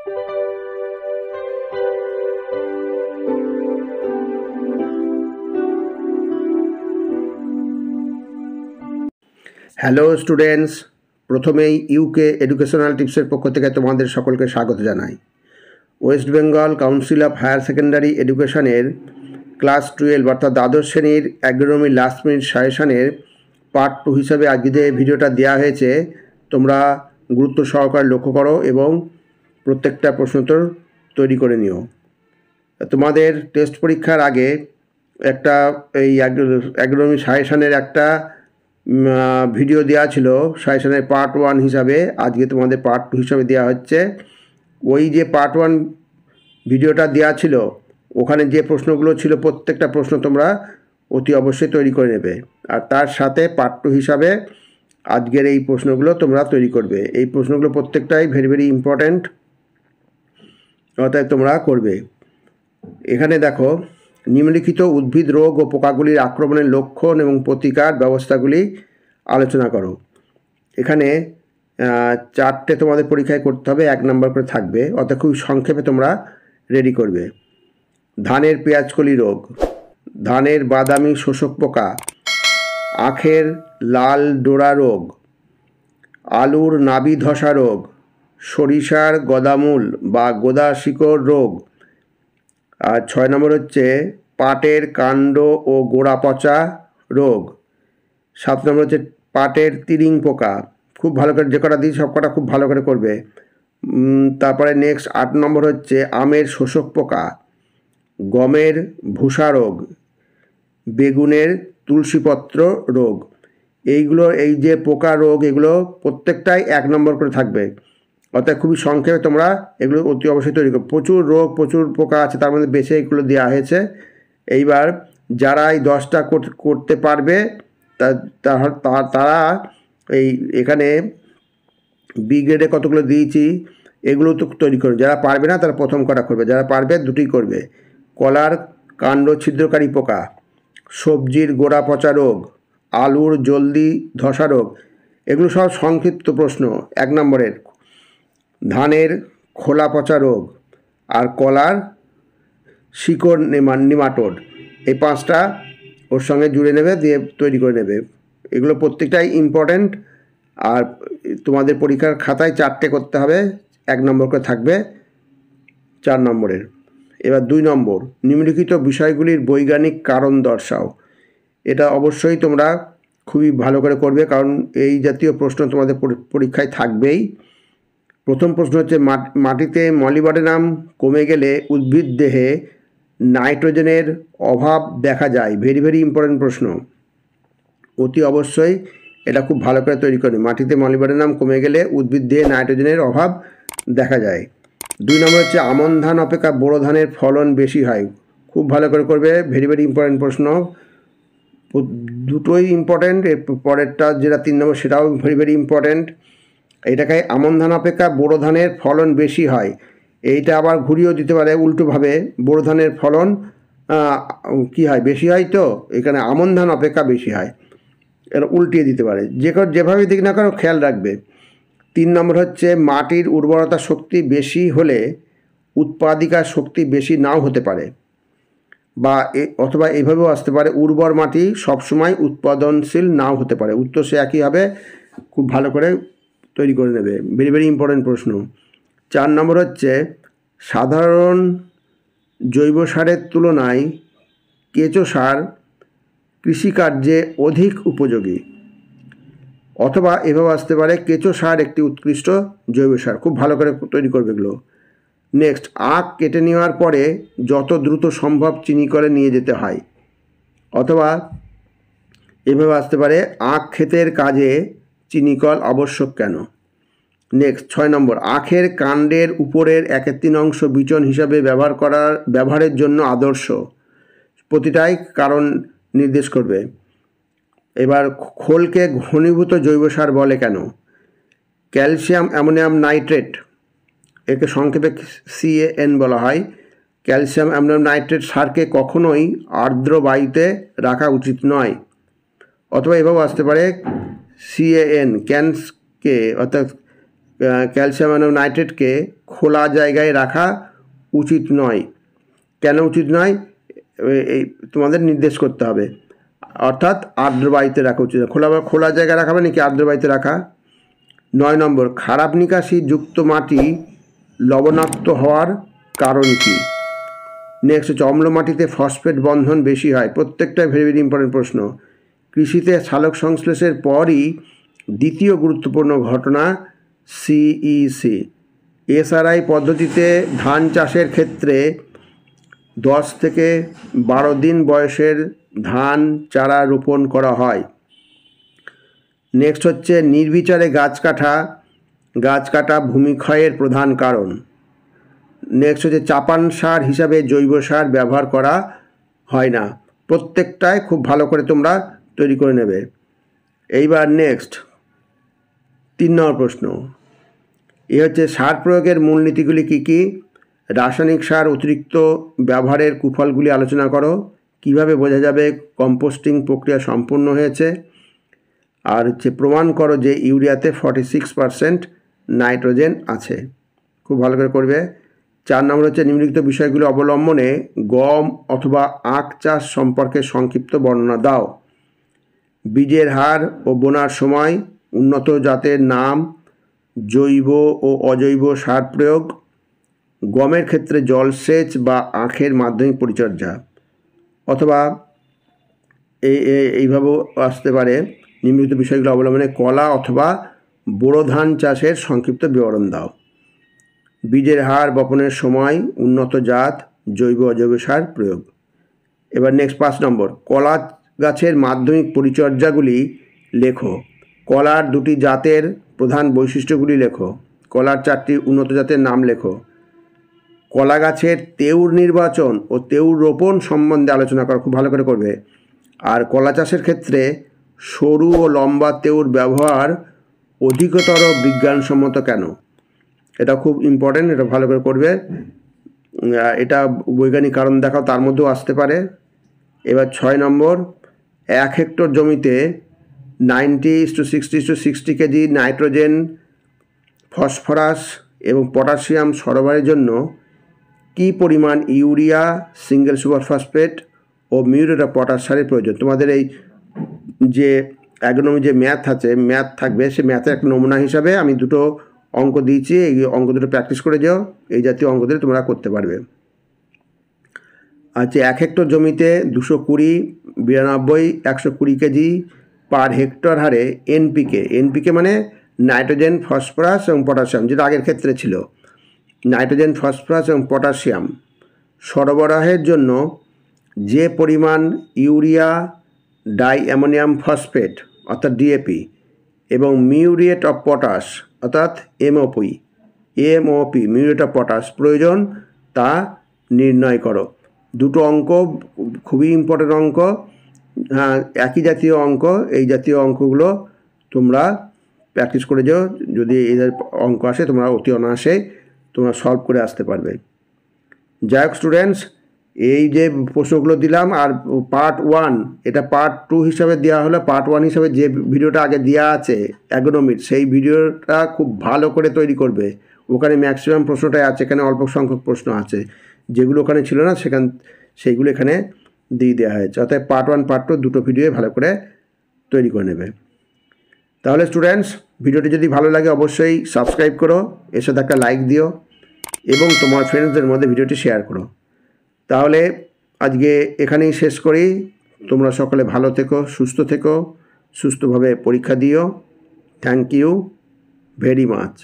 Hello students, প্রথমেই UK educational টিপসের পক্ষ থেকে তোমাদের সকলকে স্বাগত জানাই। West Bengal council of higher secondary এডুকেশনের ক্লাস 12 অর্থাৎ দ্বাদশ শ্রেণীর অ্যাগ্রোনমি লাস্ট মিনিট সাজেশনের পার্ট 2 হিসাবে আজকে যে ভিডিওটা দেওয়া হয়েছে তোমরা গুরুত্ব সহকারে লক্ষ্য করো এবং প্রত্যেকটা প্রশ্নোত্তর তৈরি করে নিও। তোমাদের টেস্ট পরীক্ষার আগে একটা এই অ্যাগ্রোনমি সাজেশনের একটা ভিডিও দেওয়া ছিল সাজেশনের পার্ট 1 হিসাবে, আজকে তোমাদের পার্ট 2 হিসাবে দেওয়া হচ্ছে। ওই যে পার্ট 1 ভিডিওটা দেওয়া ছিল ওখানে যে প্রশ্নগুলো ছিল প্রত্যেকটা প্রশ্ন তোমরা অতি অবশ্যই তৈরি করে নেবে, আর তার সাথে পার্ট 2 হিসাবে আজকের এই প্রশ্নগুলো তোমরা তৈরি করবে। এই প্রশ্নগুলো প্রত্যেকটাই ভেরি ভেরি ইম্পর্ট্যান্ট, অতএব তোমরা করবে। এখানে দেখো, নিম্নলিখিত উদ্ভিদ রোগ ও পোকাগুলির আক্রমণের লক্ষণ এবং প্রতিকার ব্যবস্থাগুলি আলোচনা করো। এখানে 4টে তোমাদের পরীক্ষায় করতে হবে, 1 নম্বর করে থাকবে, অর্থাৎ খুব সংক্ষেপে তোমরা রেডি করবে। ধানের পেঁয়াজকলি রোগ, ধানের বাদামি শোষক পোকা, আখের লাল ডোরা রোগ, আলুর নাবি ধসা রোগ, সরিষার গদামূল বা গোদা শিকড় রোগ, আর 6 নম্বর হচ্ছে পাটের কাণ্ড ও গোড়া পচা রোগ, 7 নম্বর হচ্ছে পাটের তিরিং পোকা। খুব ভালো করে যে কটা দিই সব কটা খুব ভালো করে করবে। তারপরে নেক্সট 8 নম্বর হচ্ছে আমের শোষক পোকা, গমের ভুসা রোগ, বেগুনের তুলসীপত্র রোগ। এইগুলো এই যে পোকা রোগ এগুলো প্রত্যেকটাই 1 নম্বর করে থাকবে, অর্থাৎ খুবই সংক্ষেপে তোমরা এগুলো অতি অবশ্যই তৈরি করো। প্রচুর রোগ প্রচুর পোকা আছে, তার মধ্যে বেছে এগুলো দেওয়া হয়েছে। এইবার যারা এই 10টা করতে পারবে তারা এই এখানে বি গ্রেডে কতগুলো দিয়েছি এগুলো তো তৈরি করবে। যারা পারবে না তারা প্রথম কটা করবে, যারা পারবে দুটোই করবে। কলার কাণ্ড ছিদ্রকারী পোকা, সবজির গোড়া পচা রোগ, আলুর জলদি ধসা রোগ, এগুলো সব সংক্ষিপ্ত প্রশ্ন 1 নম্বরের। ধানের খোলা পচা রোগ আর কলার শিকড় নিমাটোড, এই 5টা ওর সঙ্গে জুড়ে নেবে, দিয়ে তৈরি করে নেবে। এগুলো প্রত্যেকটাই ইম্পর্ট্যান্ট, আর তোমাদের পরীক্ষার খাতায় 4টে করতে হবে, 1 নম্বর করে থাকবে 4 নম্বরের। এবার 2 নম্বর, নিম্নলিখিত বিষয়গুলির বৈজ্ঞানিক কারণ দর্শাও। এটা অবশ্যই তোমরা খুবই ভালো করে করবে, কারণ এই জাতীয় প্রশ্ন তোমাদের পরীক্ষায় থাকবেই। প্রথম প্রশ্ন হচ্ছে মাটিতে মলিবডেনাম কমে গেলে উদ্ভিদ দেহে নাইট্রোজেনের অভাব দেখা যায়। ভেরি ভেরি ইম্পর্ট্যান্ট প্রশ্ন, অতি অবশ্যই এটা খুব ভালো করে তৈরি করবে। মাটিতে মলিবডেনাম কমে গেলে উদ্ভিদ দেহে নাইট্রোজেনের অভাব দেখা যায়। 2 নম্বর হচ্ছে আমন ধান অপেক্ষা বোরো ধানের ফলন বেশি হয়। খুব ভালো করে করবে, ভেরি ভেরি ইম্পর্ট্যান্ট প্রশ্ন, দুটোই ইম্পর্ট্যান্ট। এর পরেরটা যেটা 3 নম্বর সেটাও ভেরি ভেরি ইম্পর্ট্যান্ট। এইটাকে আমন ধান অপেক্ষা বোরো ধানের ফলন বেশি হয়, এইটা আবার ঘুরিয়েও দিতে পারে উল্টোভাবে, বোরো ধানের ফলন কী হয় বেশি হয়, তো এখানে আমন ধান অপেক্ষা বেশি হয়, এটা উল্টিয়ে দিতে পারে। যেভাবে দিক না কেন খেয়াল রাখবে। 3 নম্বর হচ্ছে মাটির উর্বরতা শক্তি বেশি হলে উৎপাদিকা শক্তি বেশি নাও হতে পারে, বা অথবা এইভাবেও আসতে পারে উর্বর মাটি সবসময় উৎপাদনশীল নাও হতে পারে। উত্তর সে একই হবে, খুব ভালো করে তৈরি করে নেবে, ভেরি ভেরি ইম্পর্ট্যান্ট প্রশ্ন। 4 নম্বর হচ্ছে সাধারণ জৈব সারের তুলনায় কেঁচো সার কৃষিকার্যে অধিক উপযোগী, অথবা এভাবে আসতে পারে কেঁচো সার একটি উৎকৃষ্ট জৈব সার। খুব ভালো করে তৈরি করবে এগুলো। নেক্সট, আখ কেটে নেওয়ার পরে যত দ্রুত সম্ভব চিনি কলে নিয়ে যেতে হয়, অথবা এভাবে আসতে পারে আখ ক্ষেতের কাজে চিনিকল আবশ্যক কেন। নেক্সট 6 নম্বর, আখের কাণ্ডের উপরের 1/3 অংশ বিচন হিসাবে ব্যবহারের জন্য আদর্শ। প্রতিটাই কারণ নির্দেশ করবে। এবার খোলকে ঘনীভূত জৈব সার বলে কেন। ক্যালসিয়াম অ্যামোনিয়াম নাইট্রেট, একে সংক্ষেপে CAN বলা হয়। ক্যালসিয়াম অ্যামোনিয়াম নাইট্রেট সারকে কখনোই আর্দ্র বায়ুতে রাখা উচিত নয়, অথবা এভাবে আসতে পারে CAN ক্যানসকে, অর্থাৎ ক্যালসিয়াম নাইট্রেটকে খোলা জায়গায় রাখা উচিত নয়। কেন উচিত নয় এই তোমাদের নির্দেশ করতে হবে, অর্থাৎ আর্দ্র বায়ুতে রাখা উচিত। খোলা জায়গায় রাখা মানে কি আর্দ্র বায়ুতে রাখা। 9 নম্বর, খারাপ নিকাশি যুক্ত মাটি লবণাক্ত হওয়ার কারণ কি? নেক্সট হচ্ছে অম্ল মাটিতে ফসফেট বন্ধন বেশি হয়। প্রত্যেকটাই ভেরি ভেরি ইম্পর্টেন্ট প্রশ্ন। কৃষিতে সালোক সংশ্লেষের পরই দ্বিতীয় গুরুত্বপূর্ণ ঘটনা সিইসি। এসআরআই পদ্ধতিতে ধান চাষের ক্ষেত্রে 10 থেকে 12 দিন বয়সের ধান চারা রোপণ করা হয়। নেক্সট হচ্ছে নির্বিচারে গাছ কাটা ভূমিক্ষয়ের প্রধান কারণ। নেক্সট হচ্ছে চাপান সার হিসাবে জৈব সার ব্যবহার করা হয় না। প্রত্যেকটাই খুব ভালো করে তোমরা তৈরি করে নেবে। এইবার নেক্সট 3 নম্বর প্রশ্ন, এ হচ্ছে সার প্রয়োগের মূলনীতিগুলি কী কী? রাসায়নিক সার অতিরিক্ত ব্যবহারের কুফলগুলি আলোচনা করো। কিভাবে বোঝা যাবে কম্পোস্টিং প্রক্রিয়া সম্পূর্ণ হয়েছে? আর হচ্ছে প্রমাণ করো যে ইউরিয়াতে 46% নাইট্রোজেন আছে। খুব ভালো করে করবে। 4 নম্বর হচ্ছে নিম্নলিখিত বিষয়গুলি অবলম্বনে গম অথবা আখ চাষ সম্পর্কে সংক্ষিপ্ত বর্ণনা দাও। বীজের হার ও বোনার সময়, উন্নত জাতের নাম, জৈব ও অজৈব সার প্রয়োগ, গমের ক্ষেত্রে জলসেচ বা আখের মাধ্যমিক পরিচর্যা, অথবা এইভাবেও আসতে পারে নিম্নলিখিত বিষয়গুলো অবলম্বনে কলা অথবা বোরো ধান চাষের সংক্ষিপ্ত বিবরণ দাও। বীজের হার, বপনের সময়, উন্নত জাত, জৈব অজৈব সার প্রয়োগ। এবার নেক্সট 5 নম্বর, কলা গাছের মাধ্যমিক পরিচর্যাগুলি লেখো। কলার 2টি জাতের প্রধান বৈশিষ্ট্যগুলি লেখো। কলার 4টি উন্নত জাতের নাম লেখো। কলা গাছের তেউর নির্বাচন ও তেউর রোপণ সম্বন্ধে আলোচনা করা। খুব ভালো করে করবে। আর কলা চাষের ক্ষেত্রে সরু ও লম্বা তেউর ব্যবহার অধিকতর বিজ্ঞানসম্মত কেন? এটা খুব ইম্পর্টেন্ট, এটা ভালো করে করবে। এটা বৈজ্ঞানিক কারণ দেখাও, তার মধ্যেও আসতে পারে। এবার 6 নম্বর, 1 হেক্টর জমিতে 90:60:60 কেজি নাইট্রোজেন, ফসফরাস এবং পটাশিয়াম সরবরাহের জন্য কী পরিমাণ ইউরিয়া, সিঙ্গেল সুপার ফসফেট ও মিউরেট অফ পটাশ সারের প্রয়োজন? তোমাদের এই যে অ্যাগ্রোনমি যে ম্যাথ থাকবে, সে ম্যাথের একটা নমুনা হিসাবে আমি 2টো অঙ্ক দিয়েছি। এই অঙ্ক 2টো প্র্যাকটিস করে যাও, এই জাতীয় অঙ্ক দিলে তোমরা করতে পারবে। আচ্ছা, 1 হেক্টর জমিতে 220, 92, 120 কেজি পার হেক্টর হারে এনপিকে মানে নাইট্রোজেন, ফসফরাস এবং পটাশিয়াম, যেটা আগের ক্ষেত্রে ছিল, নাইট্রোজেন, ফসফরাস এবং পটাশিয়াম সরবরাহের জন্য যে পরিমাণ ইউরিয়া, ডাই অ্যামোনিয়াম ফসফেট অর্থাৎ ডিএপি এবং মিউরেট অফ পটাশ অর্থাৎ এমওপি মিউরেট অফ পটাশ প্রয়োজন তা নির্ণয় করো। 2টো অঙ্ক খুবই ইম্পর্টেন্ট অঙ্ক। হ্যাঁ, একই জাতীয় অঙ্ক। এই জাতীয় অঙ্কগুলো তোমরা প্র্যাকটিস করে যাও। যদি এদের অঙ্ক আসে তোমরা অতি অনায়াসে তোমরা সলভ করে আসতে পারবে। যাই হোক স্টুডেন্টস, এই যে প্রশ্নগুলো দিলাম আর পার্ট 1, এটা পার্ট 2 হিসাবে দেওয়া হলো। পার্ট 1 হিসাবে যে ভিডিওটা আগে দেওয়া আছে অ্যাগ্রোনমির, সেই ভিডিওটা খুব ভালো করে তৈরি করবে। ওখানে ম্যাক্সিমাম প্রশ্নটাই আছে, এখানে অল্প সংখ্যক প্রশ্ন আছে, যেগুলো ওখানে ছিল না সেইগুলো এখানে দিয়ে দেওয়া হয়েছে। অর্থাৎ পার্ট 1 পার্ট 2 দুটো ভিডিও ভালো করে তৈরি করে নেবে। তাহলে স্টুডেন্টস, ভিডিওটি যদি ভালো লাগে অবশ্যই সাবস্ক্রাইব করো, এর সাথে একটা লাইক দিও এবং তোমার ফ্রেন্ডসদের মধ্যে ভিডিওটি শেয়ার করো। তাহলে আজকে এখানেই শেষ করি। তোমরা সকলে ভালো থেকো, সুস্থ থেকো, সুস্থভাবে পরীক্ষা দিও। Thank you very much.